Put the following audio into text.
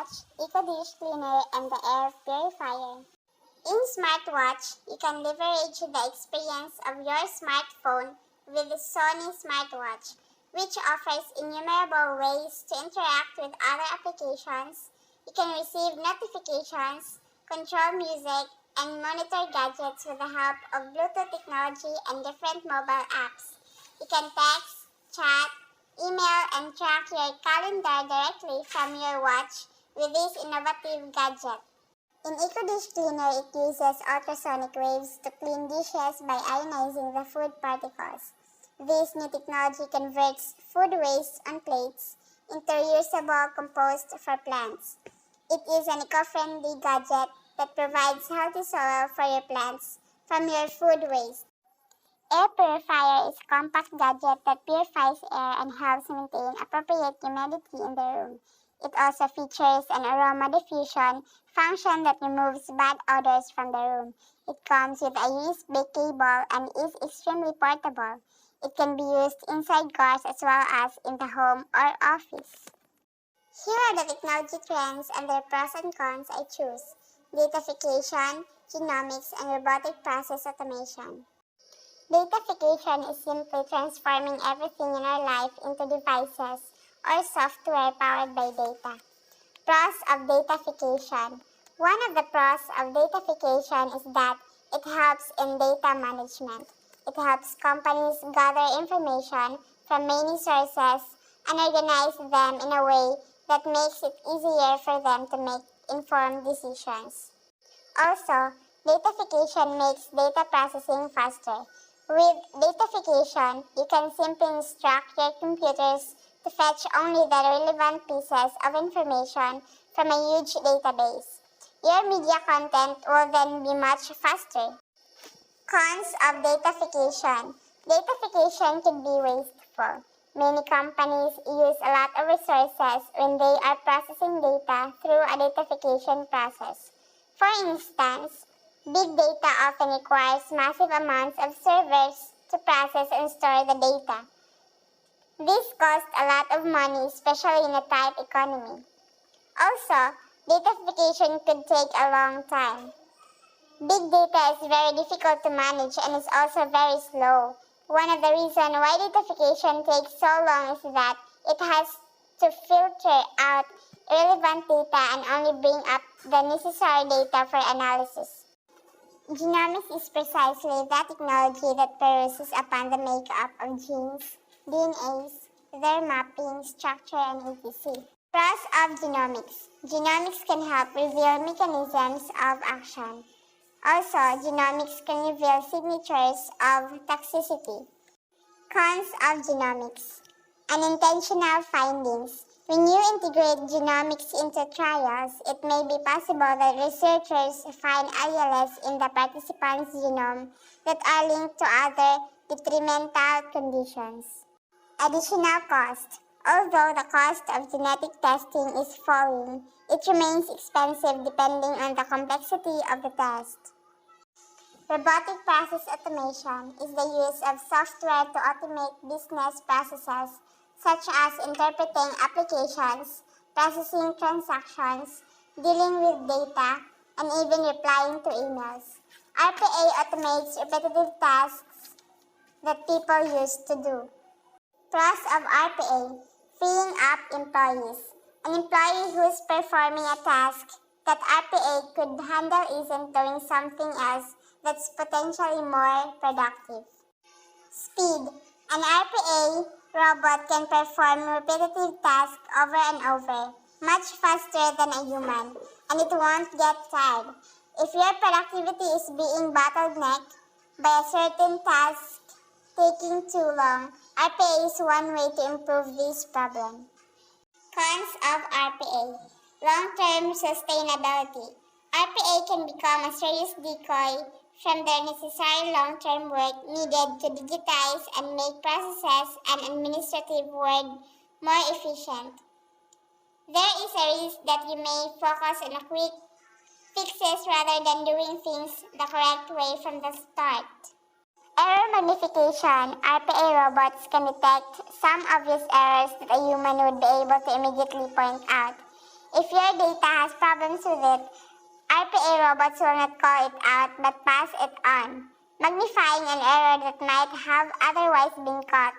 smartwatch, EcoDish cleaner, and the air purifier. In smartwatch, you can leverage the experience of your smartphone with the Sony smartwatch, which offers innumerable ways to interact with other applications. You can receive notifications, control music, and monitor gadgets with the help of Bluetooth technology and different mobile apps. You can text, chat, email, and track your calendar directly from your watch with this innovative gadget. In EcoDish Cleaner, it uses ultrasonic waves to clean dishes by ionizing the food particles. This new technology converts food waste on plates into reusable compost for plants. It is an eco-friendly gadget that provides healthy soil for your plants from your food waste. Air purifier is a compact gadget that purifies air and helps maintain appropriate humidity in the room. It also features an aroma diffusion function that removes bad odors from the room. It comes with a USB cable and is extremely portable. It can be used inside cars as well as in the home or office. Here are the technology trends and their pros and cons I choose: datafication, genomics, and robotic process automation. Datafication is simply transforming everything in our life into devices or software powered by data. Pros of datafication. One of the pros of datafication is that it helps in data management. It helps companies gather information from many sources and organize them in a way that makes it easier for them to make informed decisions. Also, datafication makes data processing faster. With datafication, you can simply instruct your computers to fetch only the relevant pieces of information from a huge database. Your media content will then be much faster. Cons of datafication. Datafication can be wasteful. Many companies use a lot of resources when they are processing data through a datafication process. For instance, big data often requires massive amounts of servers to process and store the data. This costs a lot of money, especially in a tight economy. Also, datafication could take a long time. Big data is very difficult to manage and is also very slow. One of the reasons why datafication takes so long is that it has to filter out irrelevant data and only bring up the necessary data for analysis. Genomics is precisely the technology that peruses upon the makeup of genes, DNAs, their mapping, structure, and etc. Pros of genomics. Genomics can help reveal mechanisms of action. Also, genomics can reveal signatures of toxicity. Cons of genomics. Unintentional findings. When you integrate genomics into trials, it may be possible that researchers find alleles in the participant's genome that are linked to other detrimental conditions. Additional cost. Although the cost of genetic testing is falling, it remains expensive depending on the complexity of the test. Robotic process automation is the use of software to automate business processes such as interpreting applications, processing transactions, dealing with data, and even replying to emails. RPA automates repetitive tasks that people used to do. Pros of RPA: freeing up employees. An employee who is performing a task that RPA could handle isn't doing something else that's potentially more productive. Speed. An RPA robot can perform repetitive tasks over and over, much faster than a human, and it won't get tired. If your productivity is being bottlenecked by a certain task taking too long, RPA is one way to improve this problem. Cons of RPA. Long-term sustainability. RPA can become a serious decoy from the necessary long-term work needed to digitize and make processes and administrative work more efficient. There is a risk that you may focus on quick fixes rather than doing things the correct way from the start. Error magnification. RPA robots can detect some obvious errors that a human would be able to immediately point out. If your data has problems with it, RPA robots will not call it out but pass it on, magnifying an error that might have otherwise been caught.